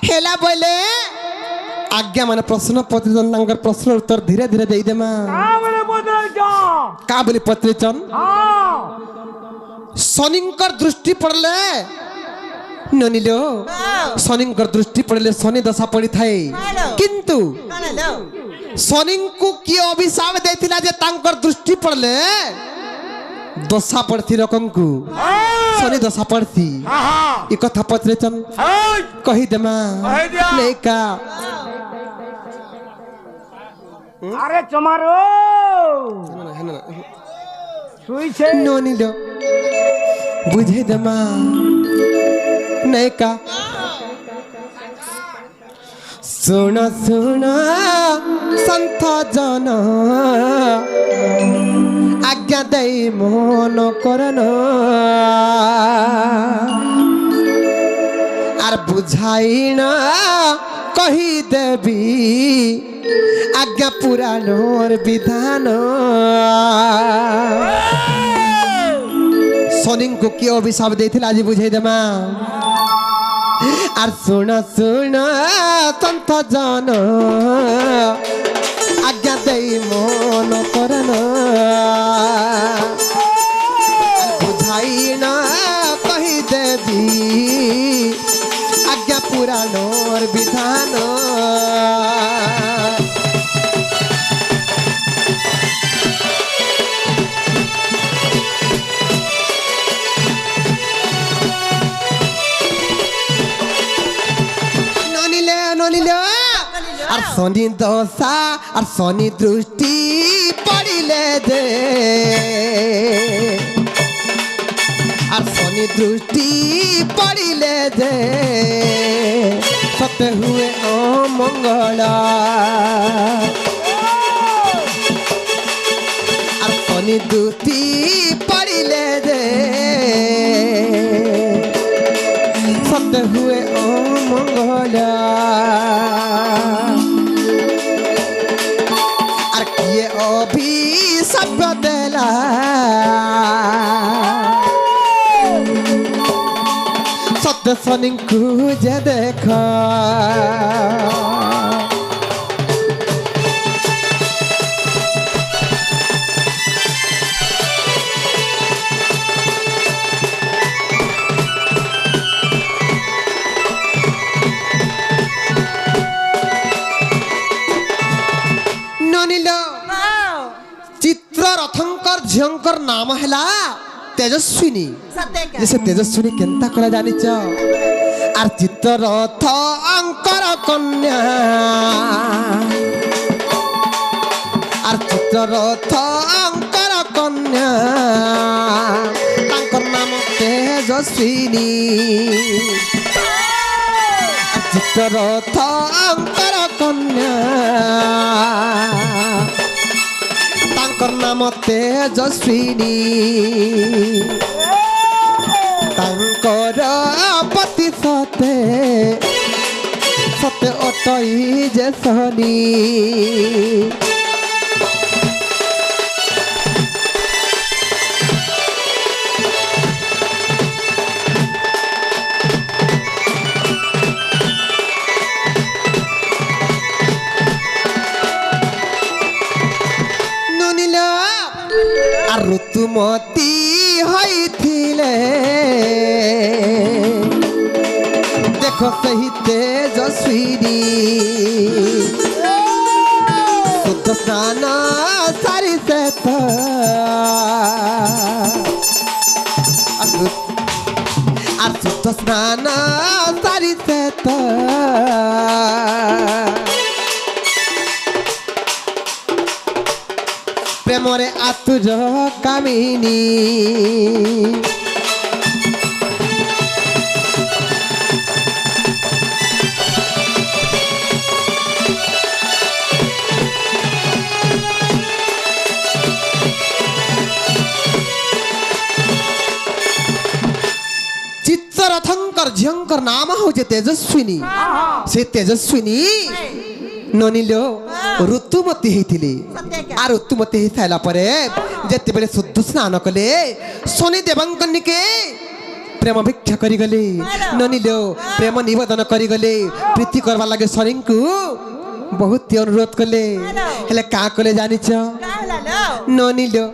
हेला बोले आज्ञा माने प्रश्न पत्रिचन तांकर प्रश्न उत्तर धीरे धीरे देई देमा का बोली पत्रिचन शनिकर दृष्टि पड़ले ननिलो शनिकर दृष्टि पड़ले शनि दशा पड़ी थाए किंतु शनि को की अभिशाप देथिला जे तांकर दृष्टि पड़ले दशा पड़ती रकम को शनि दशा पड़ती ई कथा पत्रिचन कहि देमा लेका अरे चमारो सुई छे ननिलो बुझे देमा नेका सुन सुन संत जन आज्ञा दे मन करन आर बुझाइन कही देवी आज्ञा पुराणोर विधान शनि को कि अभिशाप देथिला आज बुझे देमा आर सुन सुन संत जन आज्ञा दे मन करन बुझाइन कही देवी आज्ञा पुराणोर विधान আর শনি দশা আর শনি দৃষ্টি পড়িলে দে আর শনি দৃষ্টি পড়িলে দে সতে হুয়ে অমঙ্গল আর শনি দৃষ্টি পড়িলে দে সতে হুয়ে অমঙ্গল अभिशाप देला सत्य शनि को जे देखा रथंकर झंकर नाम हैला तेजस्विनी जैसे तेजस्विनी केंता करा जानी च आर चित्त रथ अंकर कन्या आर चित्त रथ अंकर कन्या तांकर नाम तेजस्विनी चित्त रथ अंकर कन्या तांकर नाम तेजस्विनी तांकर पति सते सते अटई जे शनि ऋतुमती होइथिले देखो सही तेजस्विनी शुद्ध स्नान सारी से আর শুদ্ধ স্নান সারি से প্রেমরে আতুর কামিনী चित्तरथंकर झंकर नाम हो तेजस्विनी से तेजस्विनी ननिलो ऋतुमती होइथिली आ ऋतुमती होई साइला परे जेते बेले शुद्ध स्नान कले शनि देवंकनी के प्रेम भिक्षा करिगले ननिलो प्रेम निवेदन करिगले प्रीति करवा लगे शनि को बहुत अनुरोध कले हेले का कले जानी छ ननिलो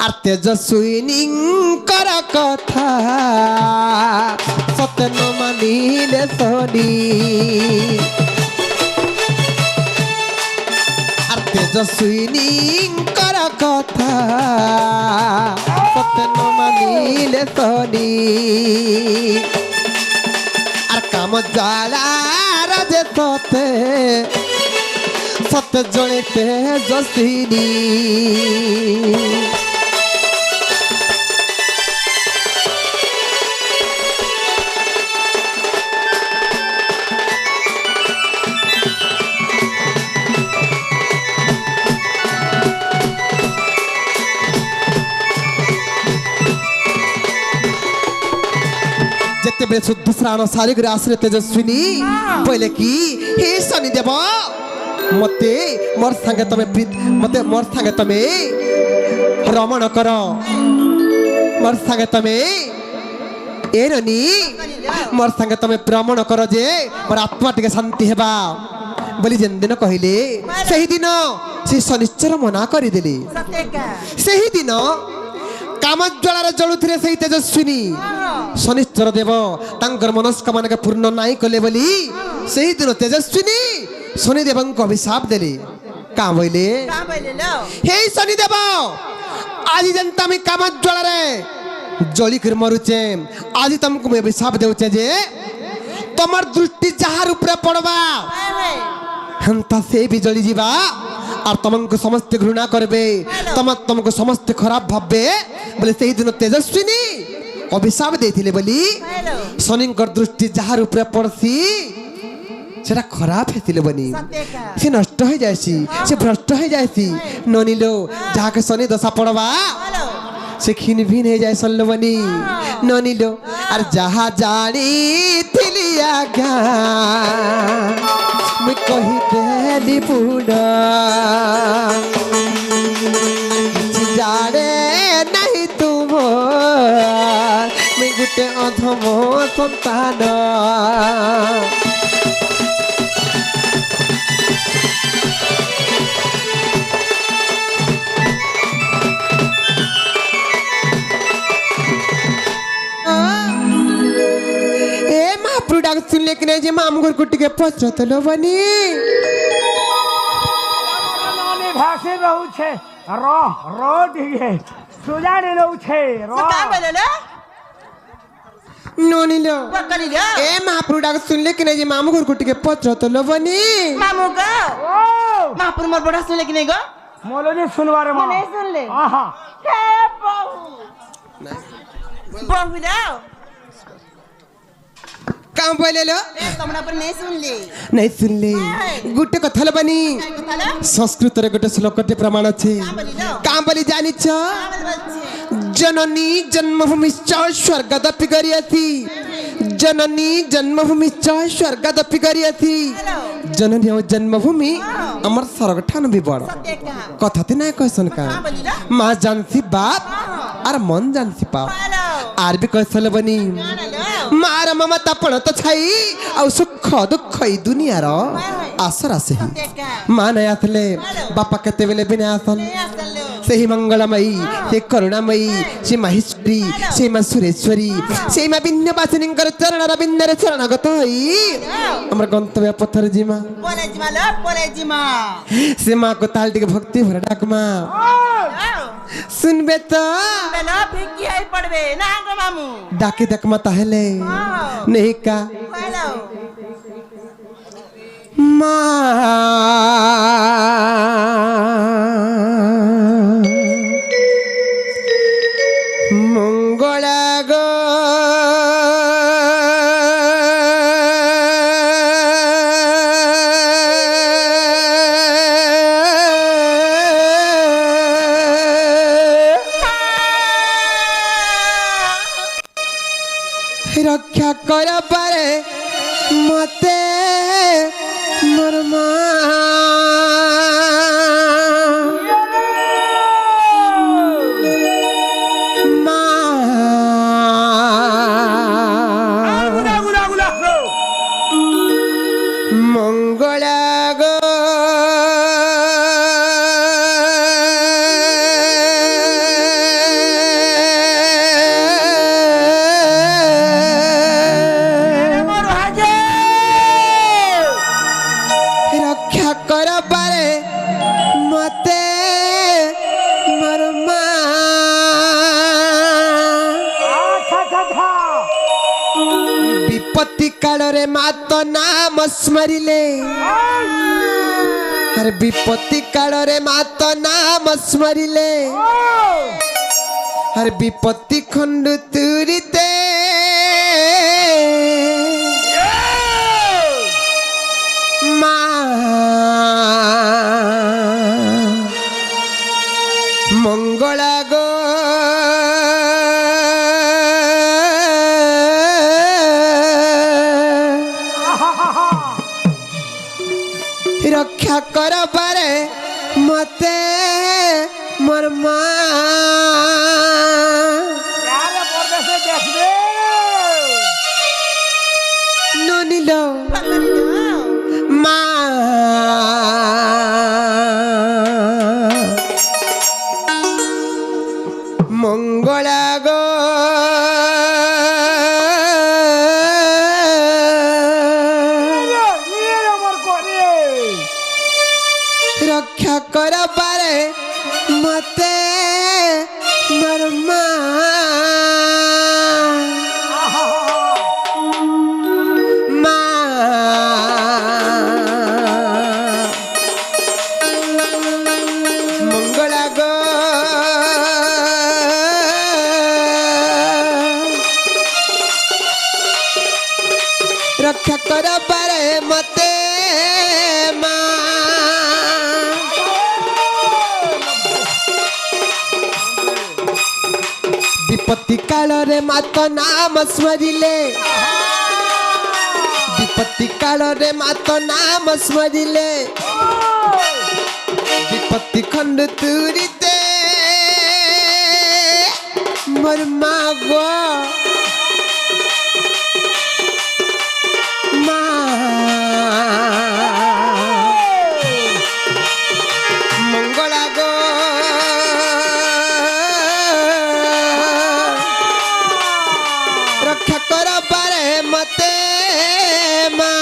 আর তেজস্বিনী কর কথা সত্য ন মানিলে শনি আর তেজস্বিনী কর কথা সত্য ন মানিলে শনি আর কাম জ্বালা রাজে সতে সত্য জলে তেজস্বিনী যেতেবেলে শুদ্ধ শ্রাবণ শারীরিক আসলে তেজস্বিনী বলে কি হে শনি দেব মতে মোর সঙ্গে তুমি মতে মোর সঙ্গে তুমি রমণ কর মোর সঙ্গে তুমি এরনি মোর সঙ্গে তুমি ভ্রমণ কর যে মোর আত্মা টিকে শান্তি হেবা বলি যেন দিন কহিলে সেই দিন সে শনিশ্চর মনা করিদেলে সেই দিন কামজ্জ্বলার জলুথিরে সেই তেজস্বিনী শনিশ্চর দেব তাঙ্কর মনস্কামনাকে পূর্ণ নাই কলে বলি সেই দিন তেজস্বিনী শনিদেবঙ্ক অভিশাপ দেলে কা বইলে হে শনিদেব আজি যেন আমি কামজ্জ্বলারে জলিকর মরুছে আজি তোমাকে আমি অভিশাপ দেউছে যে তোমার দৃষ্টি যাহার উপরে পড়বা হেন্তা সে বি জলি যাবা আর তোমাকে সমস্ত ঘৃণা করবে তোমাকে সমস্ত খারাপ ভাববে বলে সেই দিন তেজস্বিনী অভিশাপ দিয়েছিলে বলি শনিঙ্কর দৃষ্টি যাহার উপরে পড়ছি সেটা খারাপ হয়েছিল বনি সে নষ্ট হয়ে যায়ছি সে ভ্রষ্ট হয়ে যায়ছি ননিল যাহাকে শনি দশা পড়বা সে ক্ষীণ ভিন হয়ে যায় সল্ল বনি ননিল আর যাহা জানিଥିଲି আজ্ঞা মুই কহি দেলি পুনা কিছু জানে নাহি তুম মুই গোটে অধম সন্তান सुनले कि नहीं जे माम घर कुटी के पचतलो बनी નાની ઘાસી રહું છે રો રો ડીગે સુજાડી રહું છે રો नोनिलो ए महापुर डाक सुनले कि नहीं जे माम घर कुटी के पचतलो बनी मामू का ઓ महापुर मोर बड़ा सुनले कि नहीं गो મોલોજી સુનવારે માં नहीं सुन ले આહા हे बहू बहू दाओ काम बोले लो ए तुमना पर नहीं सुन ले नहीं सुनले गुटे कथल बनी कथाला संस्कृत रे गुटे श्लोकटे प्रमाण अछि काम बोली जानि छ जननी जन्मभूमिश्च स्वर्गदपि गरियति जननी जन्मभूमिश्च स्वर्गदपि गरियति जननी और जन्मभूमि अमर स्वर्गठान भी बड़ सत्य कहा कथाते ना कहसन का मां जानसी बाप और मन जानसी बाप हेलो आर भी कहसल बनी मार ममता पण तो छाई और सुख दुख ई दुनिया रो आसर आसे मां नहीं आसले बापा केते बेले बिना आसन से ही मंगलमयी से करुणामयी से माहेश्वरी से मां सुरेश्वरी से मां विन्ध्यवासिनींकर चरण रविंदर शरणगत हई हमर गंतव्य पत्थर जीमा बोले जिमा लो बोले जिमा से मां को ताल टिके भक्ति भर डाक मां सुनबे तो बेलो भिकी आई पड़बे ना गो मामू डाके दक मत हेले नहीं का हेलो मंगला गो रक्षा कर पारे मते मरमा মঙ্গলা গো মোর হাজে রক্ষা করবারে মতে মোর মা আচ্ছা বিপত্তি কাଳରେ মা তো নাম স্মরিলে আরে বিপত্তি কাଳରେ মা তো নাম স্মরিলে আর বিপত্তি খণ্ড তুরিতে মা মঙ্গলা গো রক্ষা করবারে মতে মোর মা यारे परदेशे देखबे ননিল মা মঙ্গলা গো ये मोर कोरे রক্ষা করবারে মতে মোর মা মা মঙ্গলা গো রক্ষা করবারে মতে মা বিপত্তি কাଳରେ মাত নাম স্মরিলে বিপত্তি কাଳରେ মাত নাম স্মরিলে বিপত্তি খণ্ড তুরিতে মোর মা গো মা মঙ্গলা গো রক্ষা করবারে মতে মা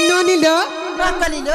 ননিল রক্ত নিল